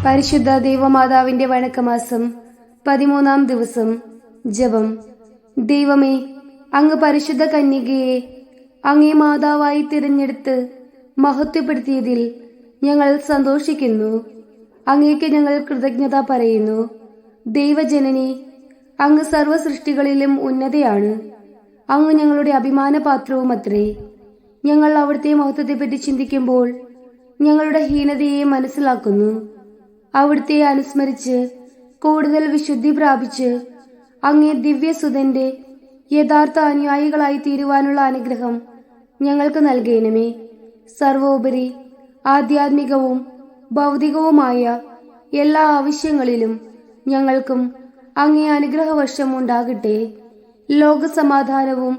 പരിശുദ്ധ ദൈവമാതാവിന്റെ വണക്കമാസം 13-ാം ദിവസം. ജപം. ദൈവമേ, അങ്ങ് പരിശുദ്ധ കന്യകയെ അങ്ങേ മാതാവായി തിരഞ്ഞെടുത്ത് മഹത്വപ്പെടുത്തിയതിൽ ഞങ്ങൾ സന്തോഷിക്കുന്നു. അങ്ങേക്ക് ഞങ്ങൾ കൃതജ്ഞത പറയുന്നു. ദൈവജനനി, അങ്ങ് സർവ്വ സൃഷ്ടികളിലും ഉന്നതയാണ്. അങ്ങ് ഞങ്ങളുടെ അഭിമാനപാത്രവുമത്രേ. ഞങ്ങൾ അവിടുത്തെ മഹത്വത്തെപ്പറ്റി ചിന്തിക്കുമ്പോൾ ഞങ്ങളുടെ ഹീനതയെ മനസ്സിലാക്കുന്നു. അവിടുത്തെ അനുസ്മരിച്ച് കൂടുതൽ വിശുദ്ധി പ്രാപിച്ച് അങ്ങേ ദിവ്യസുതന്റെ യഥാർത്ഥ അനുയായികളായി തീരുവാനുള്ള അനുഗ്രഹം ഞങ്ങൾക്ക് നൽകണമേ. സർവോപരി ആധ്യാത്മികവും ഭൗതികവുമായ എല്ലാ ആവശ്യങ്ങളിലും ഞങ്ങൾക്കും അങ്ങേ അനുഗ്രഹവർഷം ഉണ്ടാകട്ടെ. ലോകസമാധാനവും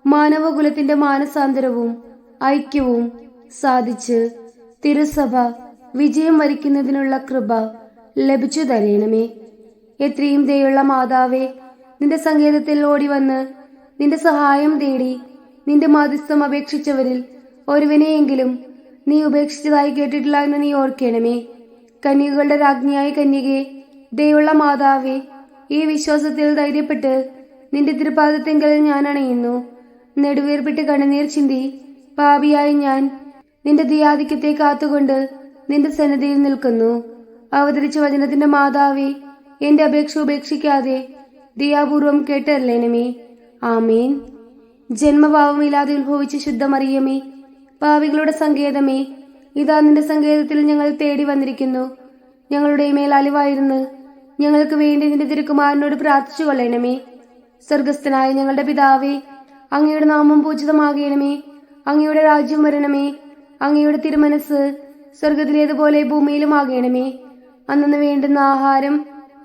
മാനവകുലത്തിന്റെ മാനസാന്തരവും ഐക്യവും സാധിച്ച് തിരുസഭ വിജയം വരിക്കുന്നതിനുള്ള കൃപ ലഭിച്ചു തരയണമേ. എത്രയും ദയുള്ള മാതാവേ, നിന്റെ സങ്കേതത്തിൽ ഓടിവന്ന് നിന്റെ സഹായം തേടി നിന്റെ മാധ്യസ്ഥം അപേക്ഷിച്ചവരിൽ ഒരുവനെയെങ്കിലും നീ ഉപേക്ഷിച്ചതായി കേട്ടിട്ടില്ല എന്ന് നീ ഓർക്കണമേ. കന്യകകളുടെ രാജ്ഞിയായ കന്യകെ, ദയുള്ള മാതാവേ, ഈ വിശ്വാസത്തിൽ ധൈര്യപ്പെട്ട് നിന്റെ തിരുപാദത്തെങ്കിൽ ഞാൻ അണയുന്നു. നെടുവീർപ്പിട്ട് കണ്ണുനീർ ചിന്തി പാപിയായി ഞാൻ നിന്റെ ദിയാധിക്യത്തെ കാത്തുകൊണ്ട് നിന്റെ സന്നിധിയിൽ നിൽക്കുന്നു. അവതരിച്ച വചനത്തിന്റെ മാതാവേ, എന്റെ അപേക്ഷ ഉപേക്ഷിക്കാതെ ദയാപൂർവം കേട്ടറിയണമേ. ആമേൻ. ജന്മഭാവമില്ലാതെ ഉത്ഭവിച്ച ശുദ്ധമറിയമേ, പാവികളുടെ സങ്കേതമേ, ഇതാ നിന്റെ സങ്കേതത്തിൽ ഞങ്ങൾ തേടി വന്നിരിക്കുന്നു. ഞങ്ങളുടെ മേൽ അലിവായിരുന്നു ഞങ്ങൾക്ക് വേണ്ടി നിന്റെ തിരുക്കുമാരനോട് പ്രാർത്ഥിച്ചു കൊള്ളണമേ. സ്വർഗസ്ഥനായ ഞങ്ങളുടെ പിതാവേ, അങ്ങയുടെ നാമം പൂജിതമാകണമേ. അങ്ങയുടെ രാജ്യം വരണമേ. അങ്ങയുടെ തിരുമനസ് സ്വർഗത്തിലേതുപോലെ ഭൂമിയിലും ആകണമേ. അന്നു വേണ്ടുന്ന ആഹാരം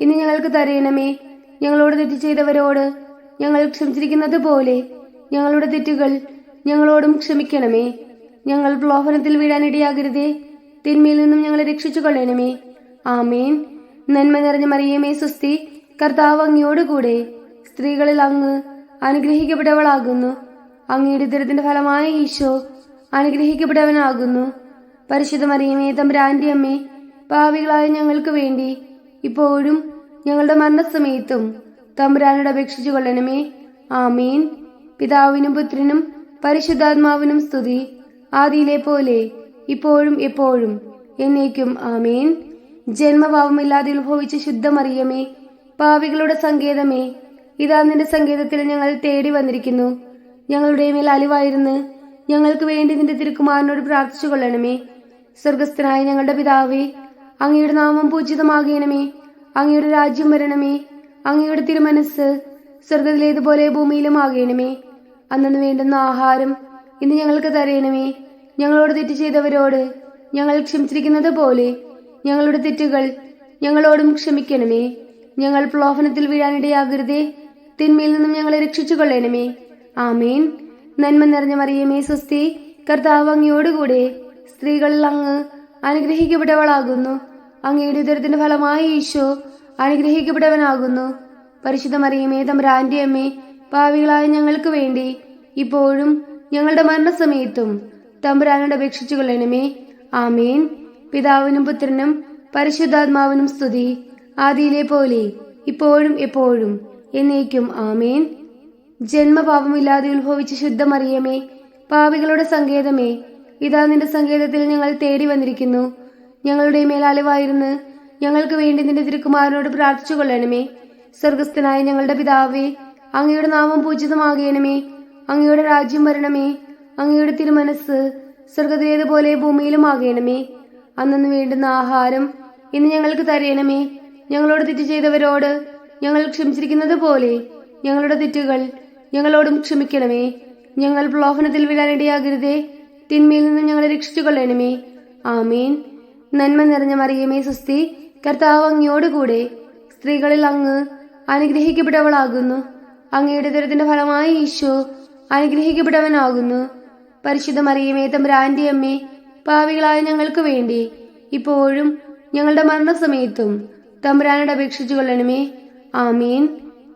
ഇന്ന് ഞങ്ങൾക്ക് തരയണമേ. ഞങ്ങളോട് തെറ്റ് ചെയ്തവരോട് ഞങ്ങൾ ക്ഷമിച്ചിരിക്കുന്നത് പോലെ ഞങ്ങളുടെ തെറ്റുകൾ ഞങ്ങളോടും ക്ഷമിക്കണമേ. ഞങ്ങൾ പ്രലോഭനത്തിൽ വീഴാനിടയാകരുതേ. തിന്മയിൽ നിന്നും ഞങ്ങളെ രക്ഷിച്ചു കൊള്ളണമേ. ആമേൻ. നന്മ നിറഞ്ഞ മറിയമേ, സ്വസ്തി, കർത്താവ് അങ്ങയോടുകൂടെ സ്ത്രീകളിൽ അങ്ങ് അനുഗ്രഹിക്കപ്പെട്ടവളാകുന്നു. അങ്ങയുടെ ഉദരത്തിന്റെ ഫലമായ ഈശോ അനുഗ്രഹിക്കപ്പെട്ടവനാകുന്നു. പരിശുദ്ധ മറിയമേ, തമ്പുരാന്റെ അമ്മേ, പാപികളായ ഞങ്ങൾക്ക് വേണ്ടി ഇപ്പോഴും ഞങ്ങളുടെ മരണസമയത്തും തമ്പുരാനോട് അപേക്ഷിച്ചു കൊള്ളണമേ. ആമീൻ. പിതാവിനും പുത്രനും പരിശുദ്ധാത്മാവിനും സ്തുതി, ആദിയിലെ പോലെ ഇപ്പോഴും എപ്പോഴും എന്നേക്കും. ആമേൻ. ജന്മഭാവമില്ലാതെ ഉത്ഭവിച്ച ശുദ്ധമറിയമേ, പാപികളുടെ സങ്കേതമേ, ഇതാ നിന്റെ സങ്കേതത്തിൽ ഞങ്ങൾ തേടി വന്നിരിക്കുന്നു. ഞങ്ങളുടെ മേൽ അലിവായിരുന്നു ഞങ്ങൾക്ക് വേണ്ടി നിന്റെ തിരുക്കുമാരനോട് പ്രാർത്ഥിച്ചു കൊള്ളണമേ. സ്വർഗസ്ഥനായ ഞങ്ങളുടെ പിതാവേ, അങ്ങയുടെ നാമം പൂജിതമാകണമേ. അങ്ങയുടെ രാജ്യം വരണമേ. അങ്ങയുടെ തിരുമനസ് സ്വർഗത്തിലേതുപോലെ ഭൂമിയിലും ആകണമേ. അന്നു വേണ്ടുന്ന ആഹാരം ഇന്ന് ഞങ്ങൾക്ക് തരയണമേ. ഞങ്ങളോട് തെറ്റ് ചെയ്തവരോട് ഞങ്ങൾ ക്ഷമിച്ചിരിക്കുന്നത് പോലെ ഞങ്ങളുടെ തെറ്റുകൾ ഞങ്ങളോടും ക്ഷമിക്കണമേ. ഞങ്ങൾ പ്രലോഭനത്തിൽ വീഴാനിടയാകരുതേ. തിന്മയിൽ നിന്നും ഞങ്ങളെ രക്ഷിച്ചു കൊള്ളണമേ. ആമേൻ. നന്മ നിറഞ്ഞ മറിയമേ, സ്വസ്തി, കർത്താവ് അങ്ങയോടുകൂടെ സ്ത്രീകളിൽ അങ്ങ് അനുഗ്രഹിക്കപ്പെട്ടവളാകുന്നു. അങ്ങയുടെ ഉദരത്തിന്റെ ഫലമായ ഈശോ അനുഗ്രഹിക്കപ്പെട്ടവനാകുന്നു. പരിശുദ്ധ മറിയമേ, തമ്പുരാന്റെ അമ്മേ, പാപികളായ ഞങ്ങൾക്ക് വേണ്ടി ഇപ്പോഴും ഞങ്ങളുടെ മരണസമയത്തും തമ്പുരാനോട് അപേക്ഷിച്ചു കൊള്ളണമേ. ആമേൻ. പിതാവിനും പുത്രനും പരിശുദ്ധാത്മാവിനും സ്തുതി, ആദിയിലെ പോലെ ഇപ്പോഴും എപ്പോഴും എന്നേക്കും. ആമേൻ. ജന്മപാപമില്ലാതെ ഉത്ഭവിച്ച ശുദ്ധമറിയമേ, പാപികളുടെ സങ്കേതമേ, ഇതാ നിന്റെ സങ്കേതത്തിൽ ഞങ്ങൾ തേടി വന്നിരിക്കുന്നു. ഞങ്ങളുടെ മേൽ അലിവായിരുന്നു ഞങ്ങൾക്ക് വേണ്ടി നിന്റെ തിരുക്കുമാരനോട് പ്രാർത്ഥിച്ചു കൊള്ളണമേ. സ്വർഗസ്ഥനായ ഞങ്ങളുടെ പിതാവേ, അങ്ങയുടെ നാമം പൂജിതമാകണമേ. അങ്ങയുടെ രാജ്യം വരണമേ. അങ്ങയുടെ തിരുമനസ് സ്വർഗത്തിലേതുപോലെ ഭൂമിയിലും ആകണമേ. അന്നു വേണ്ടുന്ന ആഹാരം ഇന്ന് ഞങ്ങൾക്ക് തരയണമേ. ഞങ്ങളോട് തെറ്റ് ചെയ്തവരോട് ഞങ്ങൾ ക്ഷമിച്ചിരിക്കുന്നത് പോലെ ഞങ്ങളുടെ തെറ്റുകൾ ഞങ്ങളോടും ക്ഷമിക്കണമേ. ഞങ്ങൾ പ്രലോഭനത്തിൽ വീഴാനിടയാകരുതേ. തിന്മയിൽ നിന്നും ഞങ്ങളെ രക്ഷിച്ചു കൊള്ളണമേ. ആമീൻ. നന്മ നിറഞ്ഞ മറിയമേ, സ്വസ്തി, കർത്താവ് അങ്ങയോടുകൂടെ സ്ത്രീകളിൽ അങ്ങ് അനുഗ്രഹിക്കപ്പെട്ടവളാകുന്നു. അങ്ങയുടെ ഉദരത്തിന്റെ ഫലമായ ഈശോ അനുഗ്രഹിക്കപ്പെട്ടവനാകുന്നു. പരിശുദ്ധ മറിയമേ, തമ്പുരാന്റെ അമ്മേ, പാപികളായ ഞങ്ങൾക്ക് വേണ്ടി ഇപ്പോഴും ഞങ്ങളുടെ മരണസമയത്തും തമ്പുരാനോട് അപേക്ഷിച്ചു കൊള്ളണമേ. ആമീൻ.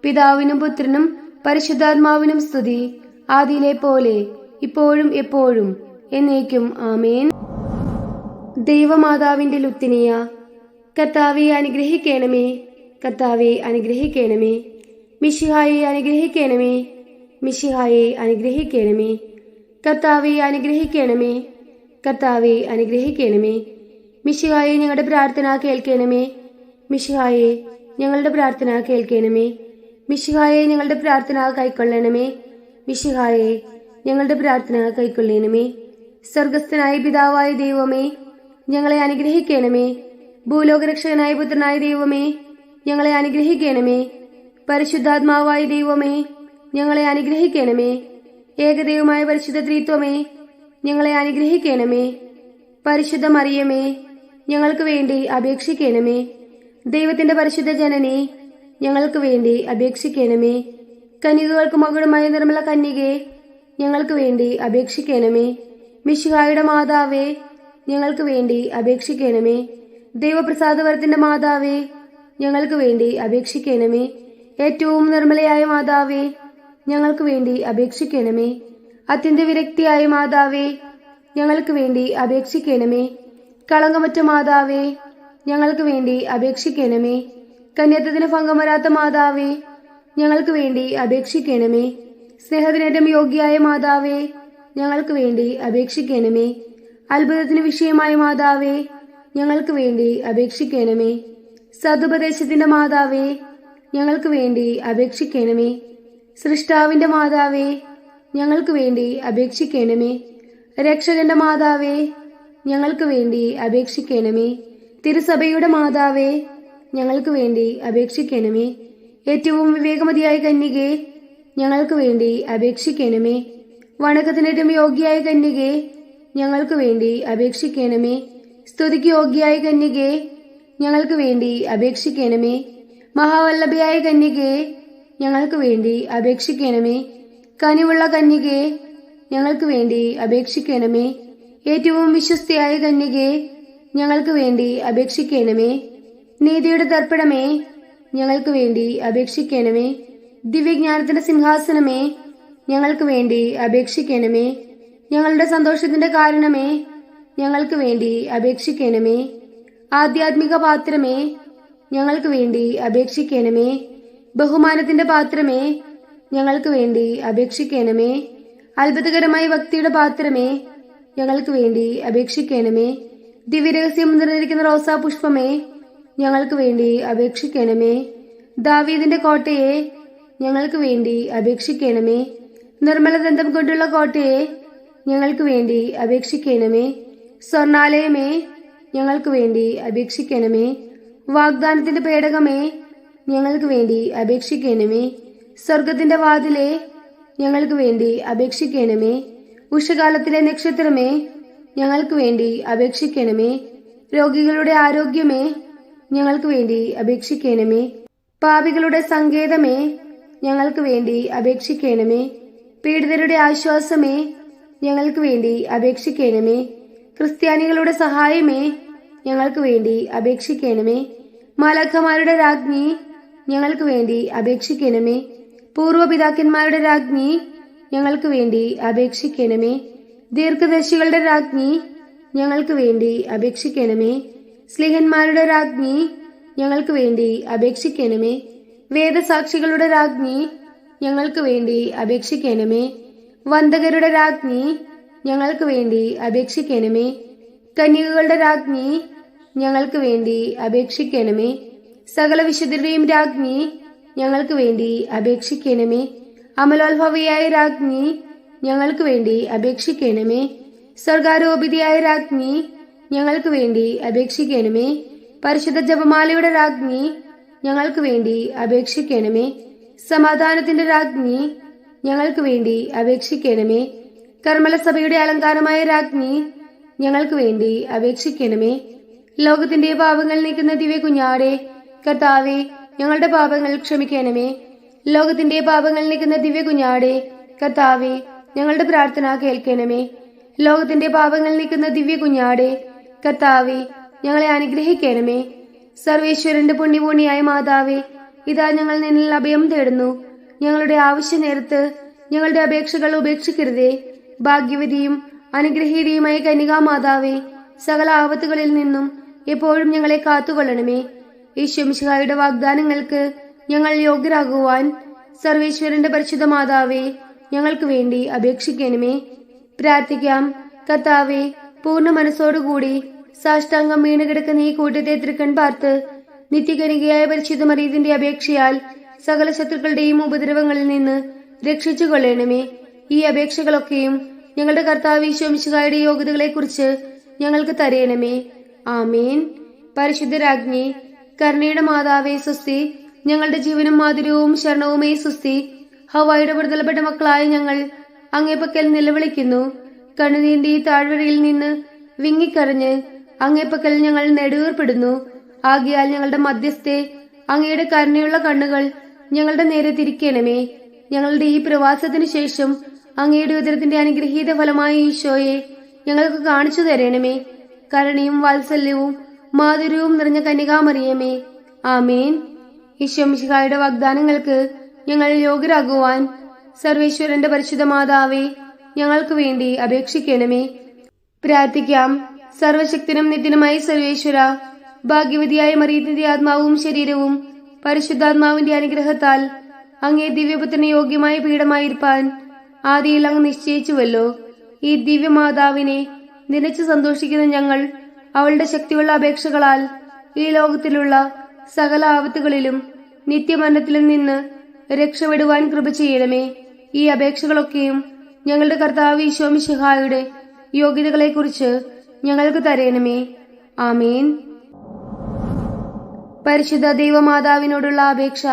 പിതാവിനും പുത്രനും പരിശുദ്ധാത്മാവിനും സ്തുതി, ആദിയിലെ പോലെ ഇപ്പോഴും എപ്പോഴും എന്നേക്കും. ആമേൻ. ദൈവമാതാവിന്റെ ലുത്തിനിയ. കർത്താവെ അനുഗ്രഹിക്കണമേ. കർത്താവെ അനുഗ്രഹിക്കണമേ. മിശിഹായെ അനുഗ്രഹിക്കണമേ. മിശിഹായെ അനുഗ്രഹിക്കണമേ. കർത്താവെ അനുഗ്രഹിക്കണമേ. കർത്താവെ അനുഗ്രഹിക്കണമേ. മിശിഹായെ ഞങ്ങളുടെ പ്രാർത്ഥന കേൾക്കണമേ. മിശിഹായെ ഞങ്ങളുടെ പ്രാർത്ഥന കേൾക്കണമേ. മിശിഹായെ ഞങ്ങളുടെ പ്രാർത്ഥന കൈക്കൊള്ളണമേ. മിശിഹായെ ഞങ്ങളുടെ പ്രാർത്ഥന കൈക്കൊള്ളണമേ. സ്വർഗസ്ഥനായ പിതാവായ ദൈവമേ, ഞങ്ങളെ അനുഗ്രഹിക്കണമേ. ഭൂലോകരക്ഷകനായ പുത്രനായ ദൈവമേ, ഞങ്ങളെ അനുഗ്രഹിക്കണമേ. പരിശുദ്ധാത്മാവായ ദൈവമേ, ഞങ്ങളെ അനുഗ്രഹിക്കണമേ. ഏകദൈവമായ പരിശുദ്ധ ത്രിത്വമേ, ഞങ്ങളെ അനുഗ്രഹിക്കണമേ. പരിശുദ്ധ മറിയമേ, ഞങ്ങൾക്ക് വേണ്ടി അപേക്ഷിക്കണമേ. ദൈവത്തിന്റെ പരിശുദ്ധ ജനനി, ഞങ്ങൾക്ക് വേണ്ടി അപേക്ഷിക്കണമേ. കന്യകകൾക്ക് മകുടമായ നിർമ്മല കന്യകെ, ഞങ്ങൾക്ക് വേണ്ടി അപേക്ഷിക്കണമേ. മിശിഹായുടെ മാതാവേ, ഞങ്ങൾക്ക് വേണ്ടി അപേക്ഷിക്കണമേ. ദൈവപ്രസാദവരത്തിന്റെ മാതാവേ, ഞങ്ങൾക്ക് വേണ്ടി അപേക്ഷിക്കണമേ. ഏറ്റവും നിർമ്മലയായ മാതാവേ, ഞങ്ങൾക്ക് വേണ്ടി അപേക്ഷിക്കണമേ. അത്യന്ത വിരക്തിയായ മാതാവേ, ഞങ്ങൾക്ക് വേണ്ടി അപേക്ഷിക്കണമേ. കളങ്കമറ്റ മാതാവേ, ഞങ്ങൾക്ക് വേണ്ടി അപേക്ഷിക്കണമേ. കന്യത്വത്തിന് ഭംഗം വരാത്ത മാതാവേ, ഞങ്ങൾക്ക് വേണ്ടി അപേക്ഷിക്കണമേ. സ്നേഹത്തിനേറ്റം യോഗ്യയായ മാതാവേ, ഞങ്ങൾക്ക് വേണ്ടി അപേക്ഷിക്കണമേ. അത്ഭുതത്തിന് വിഷയമായ മാതാവേ, ഞങ്ങൾക്ക് വേണ്ടി അപേക്ഷിക്കണമേ. സതുപദേശത്തിന്റെ മാതാവേ, ഞങ്ങൾക്ക് വേണ്ടി അപേക്ഷിക്കണമേ. സൃഷ്ടാവിന്റെ മാതാവേ, ഞങ്ങൾക്ക് വേണ്ടി അപേക്ഷിക്കണമേ. രക്ഷകന്റെ മാതാവേ, ഞങ്ങൾക്ക് വേണ്ടി അപേക്ഷിക്കണമേ. തിരുസഭയുടെ മാതാവേ, ഞങ്ങൾക്ക് വേണ്ടി അപേക്ഷിക്കണമേ. ഏറ്റവും വിവേകമതിയായ കന്യകെ, ഞങ്ങൾക്ക് വേണ്ടി അപേക്ഷിക്കണമേ. വണക്കത്തിനേറ്റം യോഗ്യയായ കന്യകെ, ഞങ്ങൾക്ക് വേണ്ടി അപേക്ഷിക്കണമേ. സ്തുതിക്ക് യോഗ്യയായ കന്യകെ, ഞങ്ങൾക്ക് വേണ്ടി അപേക്ഷിക്കണമേ. മഹാവല്ലഭയായ കന്യകെ, ഞങ്ങൾക്ക് വേണ്ടി അപേക്ഷിക്കണമേ. കനിവുള്ള കന്യകെ, ഞങ്ങൾക്ക് വേണ്ടി അപേക്ഷിക്കണമേ. ഏറ്റവും വിശ്വസ്തയായ കന്യകെ, ഞങ്ങൾക്ക് വേണ്ടി അപേക്ഷിക്കണമേ. നീതിയുടെ ദർപ്പണമേ, ഞങ്ങൾക്ക് വേണ്ടി അപേക്ഷിക്കണമേ. ദിവ്യജ്ഞാനത്തിന്റെ സിംഹാസനമേ, ഞങ്ങൾക്ക് വേണ്ടി അപേക്ഷിക്കണമേ. ഞങ്ങളുടെ സന്തോഷത്തിന്റെ കാരണമേ, ഞങ്ങൾക്ക് വേണ്ടി അപേക്ഷിക്കണമേ. ആധ്യാത്മിക പാത്രമേ, ഞങ്ങൾക്ക് വേണ്ടി അപേക്ഷിക്കണമേ. ബഹുമാനത്തിന്റെ പാത്രമേ, ഞങ്ങൾക്ക് വേണ്ടി അപേക്ഷിക്കണമേ. അത്ഭുതകരമായ ഭക്തിയുടെ പാത്രമേ, ഞങ്ങൾക്ക് വേണ്ടി അപേക്ഷിക്കണമേ. ദിവ്യരഹസ്യം നിറഞ്ഞിരിക്കുന്ന റോസാ പുഷ്പമേ, ഞങ്ങൾക്ക് വേണ്ടി അപേക്ഷിക്കണമേ. ദാവീദിന്റെ കോട്ടയെ, ഞങ്ങൾക്ക് വേണ്ടി അപേക്ഷിക്കണമേ. നിർമ്മലദന്തം കൊണ്ടുള്ള കോട്ടയെ, ഞങ്ങൾക്ക് വേണ്ടി അപേക്ഷിക്കണമേ. സ്വർണാലയമേ, ഞങ്ങൾക്ക് വേണ്ടി അപേക്ഷിക്കണമേ. വാഗ്ദാനത്തിന്റെ പേടകമേ, ഞങ്ങൾക്ക് വേണ്ടി അപേക്ഷിക്കണമേ. സ്വർഗത്തിന്റെ വാതിലെ, ഞങ്ങൾക്ക് വേണ്ടി അപേക്ഷിക്കണമേ. ഉഷകാലത്തിലെ നക്ഷത്രമേ, ഞങ്ങൾക്ക് വേണ്ടി അപേക്ഷിക്കണമേ. രോഗികളുടെ ആരോഗ്യമേ, ഞങ്ങൾക്ക് വേണ്ടി അപേക്ഷിക്കണമേ. പാപികളുടെ സങ്കേതമേ, ഞങ്ങൾക്ക് വേണ്ടി അപേക്ഷിക്കണമേ. പീഡിതരുടെ ആശ്വാസമേ, ഞങ്ങൾക്ക് വേണ്ടി അപേക്ഷിക്കണമേ. ക്രിസ്ത്യാനികളുടെ സഹായമേ, ഞങ്ങൾക്ക് വേണ്ടി അപേക്ഷിക്കണമേ. മാലാഖമാരുടെ രാജ്ഞി, ഞങ്ങൾക്ക് വേണ്ടി അപേക്ഷിക്കണമേ. പൂർവപിതാക്കന്മാരുടെ രാജ്ഞി, ഞങ്ങൾക്ക് വേണ്ടി അപേക്ഷിക്കണമേ. ദീർഘദർശികളുടെ രാജ്ഞി, ഞങ്ങൾക്ക് വേണ്ടി അപേക്ഷിക്കണമേ. സ്ലിഹന്മാരുടെ രാജ്ഞി, ഞങ്ങൾക്ക് വേണ്ടി അപേക്ഷിക്കണമേ. വേദസാക്ഷികളുടെ രാജ്ഞി, ഞങ്ങൾക്ക് വേണ്ടി അപേക്ഷിക്കണമേ. വന്ദകരുടെ രാജ്ഞി, ഞങ്ങൾക്ക് വേണ്ടി അപേക്ഷിക്കണമേ. കന്യകകളുടെ രാജ്ഞി, ഞങ്ങൾക്ക് വേണ്ടി അപേക്ഷിക്കണമേ. സകല വിശുദ്ധരുടെയും രാജ്ഞി, ഞങ്ങൾക്ക് വേണ്ടി അപേക്ഷിക്കണമേ. അമലോത്ഭവയായ രാജ്ഞി, ഞങ്ങൾക്ക് വേണ്ടി അപേക്ഷിക്കണമേ. സ്വർഗാരോപിതയായ രാജ്ഞി, ഞങ്ങൾക്ക് വേണ്ടി അപേക്ഷിക്കണമേ. പരിശുദ്ധ ജപമാലയുടെ രാജ്ഞി, ഞങ്ങൾക്ക് വേണ്ടി അപേക്ഷിക്കണമേ. സമാധാനത്തിന്റെ രാജ്ഞി, ഞങ്ങൾക്ക് വേണ്ടി അപേക്ഷിക്കണമേ. കർമ്മലസഭയുടെ അലങ്കാരമായ രാജ്ഞി, ഞങ്ങൾക്ക് വേണ്ടി അപേക്ഷിക്കണമേ. ലോകത്തിന്റെ പാപങ്ങൾ നീക്കുന്ന ദിവ്യ കുഞ്ഞാടെ, കർത്താവെ ഞങ്ങളുടെ പാപങ്ങൾ ക്ഷമിക്കണമേ. ലോകത്തിന്റെ പാപങ്ങൾ നീക്കുന്ന ദിവ്യ കുഞ്ഞാടെ, കർത്താവെ ഞങ്ങളുടെ പ്രാർത്ഥന കേൾക്കണമേ. ലോകത്തിന്റെ പാപങ്ങൾ നീക്കുന്ന ദിവ്യ കുഞ്ഞാടെ, കർത്താവെ ഞങ്ങളെ അനുഗ്രഹിക്കണമേ. സർവേശ്വരന്റെ പുണ്യപൂർണിയായ മാതാവേ, ഇതാ ഞങ്ങൾ നിന്നിൽ അഭയം തേടുന്നു. ഞങ്ങളുടെ ആവശ്യ നേരത്ത് ഞങ്ങളുടെ അപേക്ഷകൾ ഉപേക്ഷിക്കരുതേ. ഭാഗ്യവതിയും അനുഗ്രഹീതയുമായ കന്യകാ മാതാവേ, സകല ആപത്തുകളിൽ നിന്നും എപ്പോഴും ഞങ്ങളെ കാത്തുകൊള്ളണമേ. ഈശോമിശിഹായുടെ വാഗ്ദാനങ്ങൾക്ക് ഞങ്ങൾ യോഗ്യരാകുവാൻ സർവേശ്വരന്റെ പരിശുദ്ധ മാതാവേ, ഞങ്ങൾക്ക് വേണ്ടി അപേക്ഷിക്കണമേ. പ്രാർത്ഥിക്കാം. കർത്താവേ, പൂർണ്ണ മനസ്സോടുകൂടി സാഷ്ടാംഗം വീണുകിടക്കുന്ന ഈ കൂട്ടത്തെ തൃക്കൺ പാർത്ത് നിത്യകനികയായ പരിശുദ്ധ മറിയത്തിന്റെ അപേക്ഷയാൽ സകല ശത്രുക്കളുടെയും ഉപദ്രവങ്ങളിൽ നിന്ന് രക്ഷിച്ചു കൊള്ളണമേ. ഈ അപേക്ഷകളൊക്കെയും ഞങ്ങളുടെ കർത്താവ് ഈശോമിശിഹായുടെ യോഗ്യതകളെക്കുറിച്ച് ഞങ്ങൾക്ക് തരയണമേ. ആമേൻ. പരിശുദ്ധരാജ്ഞി, കരുണയുടെ മാതാവേ സ്വസ്തി. ഞങ്ങളുടെ ജീവനും മാധുര്യവും ശരണവുമേ സ്വസ്തി. ഹവ്വായുടെ പുറത്തള്ളപ്പെട്ട മക്കളായ ഞങ്ങൾ അങ്ങേപ്പക്കൽ നിലവിളിക്കുന്നു. കണ്ണുനീരിന്റെ ഈ താഴ്വരയിൽ നിന്ന് വിങ്ങിക്കരഞ്ഞ് അങ്ങേപ്പക്കൽ ഞങ്ങൾ നെടുവേർപ്പെടുന്നു. ആകയാൽ ഞങ്ങളുടെ മധ്യസ്ഥെ, അങ്ങയുടെ കരുണയുള്ള കണ്ണുകൾ ഞങ്ങളുടെ നേരെ തിരിക്കണമേ. ഞങ്ങളുടെ ഈ പ്രവാസത്തിനു ശേഷം അങ്ങയുടെ ഉദരത്തിന്റെ അനുഗ്രഹീത ഫലമായ ഈശോയെ ഞങ്ങൾക്ക് കാണിച്ചു തരണമേ. കരുണയും വാത്സല്യവും മാധുര്യവും നിറഞ്ഞ കന്യകാമറിയമേ, ആമേൻ. ഈശോമിശിഹായുടെ വാഗ്ദാനങ്ങൾക്ക് ഞങ്ങൾ യോഗ്യരാകുവാൻ സർവേശ്വരന്റെ പരിശുദ്ധ മാതാവേ, ഞങ്ങൾക്ക് വേണ്ടി അപേക്ഷിക്കണമേ. പ്രാർത്ഥിക്കാം. സർവശക്തനും നിത്യനുമായ സർവേശ്വര, ഭാഗ്യവതിയായ മറിയത്തിന്റെ ആത്മാവും ശരീരവും പരിശുദ്ധാത്മാവിന്റെ അനുഗ്രഹത്താൽ അങ്ങേ ദിവ്യപുത്രന് യോഗ്യമായ പീഠമായിരിക്കാൻ ആദിയിൽ അങ്ങ് നിശ്ചയിച്ചുവല്ലോ. ഈ ദിവ്യമാതാവിനെ നിലച്ചു സന്തോഷിക്കുന്ന ഞങ്ങൾ അവളുടെ ശക്തിയുള്ള അപേക്ഷകളാൽ ഈ ലോകത്തിലുള്ള സകല ആപത്തുകളിലും നിത്യമരണത്തിലും നിന്ന് രക്ഷപ്പെടുവാൻ കൃപ ചെയ്യണമേ. ഈ അപേക്ഷകളൊക്കെയും ഞങ്ങളുടെ കർത്താവ് ഈശോമിശിഹായുടെ യോഗ്യതകളെക്കുറിച്ച് ഞങ്ങൾക്ക് തരയണമേ. ആമേൻ. പരിശുദ്ധ ദൈവമാതാവിനോടുള്ള അപേക്ഷ.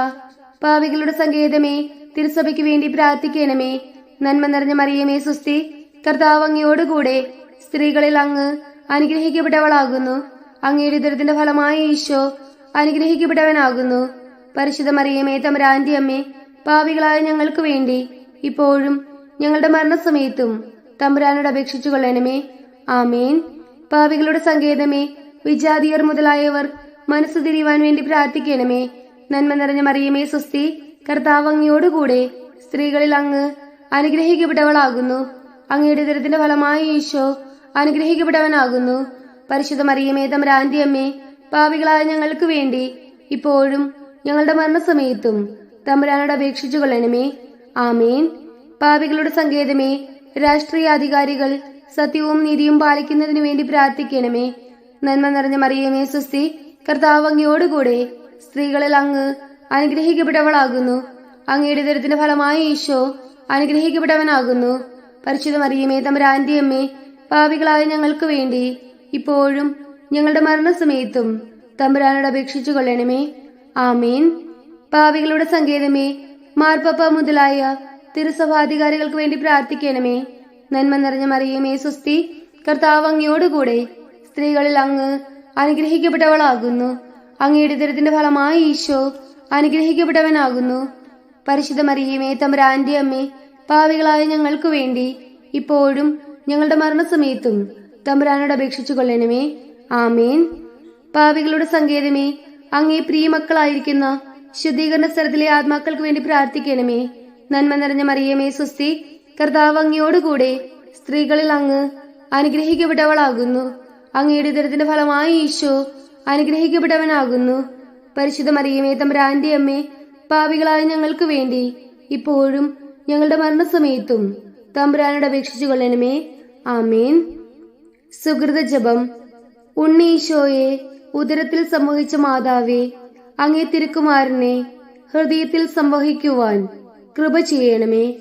പാപികളുടെ സങ്കേതമേ, തിരുസഭയ്ക്ക് വേണ്ടി പ്രാർത്ഥിക്കണമേ. നന്മ നിറഞ്ഞ മറിയമേ സ്വസ്തി. കർത്താവ് അങ്ങയോടുകൂടെ സ്ത്രീകളിൽ അങ്ങ് അനുഗ്രഹിക്കപ്പെട്ടവളാകുന്നു. അങ്ങയുടെ ഉദരത്തിന്റെ ഫലമായ ഈശോ അനുഗ്രഹിക്കപ്പെട്ടവനാകുന്നു. പരിശുദ്ധ മറിയമേ, തമ്പുരാന്റെ അമ്മേ, പാപികളായ ഞങ്ങൾക്ക് വേണ്ടി ഇപ്പോഴും ഞങ്ങളുടെ മരണസമയത്തും തമ്പുരാനോട് അപേക്ഷിച്ചു കൊള്ളണമേ. ആമേൻ. പാപികളുടെ സങ്കേതമേ, വിജാതിയർ മുതലായവർ മനസ്സു തിരിയുവാൻ വേണ്ടി പ്രാർത്ഥിക്കണമേ. നന്മ നിറഞ്ഞ മറിയമേ സ്വസ്തി. കർത്താവ് അങ്ങയോടുകൂടെ സ്ത്രീകളിൽ അങ്ങ് അനുഗ്രഹിക്കപ്പെട്ടവളാകുന്നു. അങ്ങയുടെ ഉദരത്തിന്റെ ഫലമായ ഈശോ അനുഗ്രഹിക്കപ്പെട്ടവനാകുന്നു. പരിശുദ്ധ മറിയമേ, തമ്പുരാന്റെ അമ്മേ, പാപികളായ ഞങ്ങൾക്ക് വേണ്ടി ഇപ്പോഴും ഞങ്ങളുടെ മരണസമയത്തും തമ്പുരാനോട് അപേക്ഷിച്ചു കൊള്ളണമേ. ആമേൻ. പാപികളുടെ സങ്കേതമേ, രാഷ്ട്രീയാധികാരികൾ സത്യവും നീതിയും പാലിക്കുന്നതിനു വേണ്ടി പ്രാർത്ഥിക്കണമേ. നന്മ നിറഞ്ഞ മറിയമേ സ്വസ്തി. കർത്താവ് അങ്ങയോടുകൂടെ സ്ത്രീകളിൽ അങ്ങ് അനുഗ്രഹിക്കപ്പെട്ടവളാകുന്നു. അങ്ങയുടെ ഉദരത്തിന്റെ ഫലമായ ഈശോ അനുഗ്രഹിക്കപ്പെട്ടവനാകുന്നു. പരിശുദ്ധ മറിയമേ, തമ്പുരാന്റെ അമ്മേ, പാപികളായ ഞങ്ങൾക്ക് വേണ്ടി ഇപ്പോഴും ഞങ്ങളുടെ മരണസമയത്തും തമ്പുരാനോട് അപേക്ഷിച്ചു കൊള്ളണമേ. ആമേൻ. പാപികളുടെ സങ്കേതമേ, മാർപ്പാപ്പ മുതലായ തിരുസഭാധികാരികൾക്ക് വേണ്ടി പ്രാർത്ഥിക്കണമേ. നന്മ നിറഞ്ഞ മറിയമേ സ്വസ്തി. കർത്താവ് അങ്ങയോടുകൂടെ സ്ത്രീകളിൽ അങ്ങ് അനുഗ്രഹിക്കപ്പെട്ടവളാകുന്നു. അങ്ങയുടെ ഉദരത്തിന്റെ ഫലമായ ഈശോ അനുഗ്രഹിക്കപ്പെട്ടവനാകുന്നു. പരിശുദ്ധ മറിയമേ, തമ്പുരാന്റെ അമ്മേ, പാപികളായ ഞങ്ങൾക്ക് വേണ്ടി ഇപ്പോഴും ഞങ്ങളുടെ മരണസമയത്തും തമ്പുരാനോട് അപേക്ഷിച്ചു കൊള്ളണമേ. ആമേൻ. പാപികളുടെ സങ്കേതമേ, അങ്ങേ പ്രിയ മക്കളായിരിക്കുന്ന ശുദ്ധീകരണ സ്ഥലത്തിലെ ആത്മാക്കൾക്ക് വേണ്ടി പ്രാർത്ഥിക്കണമേ. നന്മ നിറഞ്ഞ മറിയമേ സ്വസ്തി. കർത്താവ് അങ്ങയോടുകൂടെ സ്ത്രീകളിൽ അങ്ങ് അനുഗ്രഹിക്കപ്പെട്ടവളാകുന്നു. അങ്ങയുടെ ഉദരത്തിന്റെ ഫലമായ ഈശോ അനുഗ്രഹിക്കപ്പെട്ടവനാകുന്നു. പരിശുദ്ധ മറിയമേ, തമ്പുരാന്റെ അമ്മേ, പാപികളായ ഞങ്ങൾക്ക് വേണ്ടി ഇപ്പോഴും ഞങ്ങളുടെ മരണസമയത്തും തമ്പുരാനോട് അപേക്ഷിച്ചു കൊള്ളണമേ. ആമേൻ. സുഹൃത ജപം. ഉണ്ണീശോയെ ഉദരത്തിൽ സംവഹിച്ച മാതാവേ, അങ്ങേ തിരുക്കുമാരനെ ഹൃദയത്തിൽ സംവഹിക്കുവാൻ കൃപ ചെയ്യണമേ.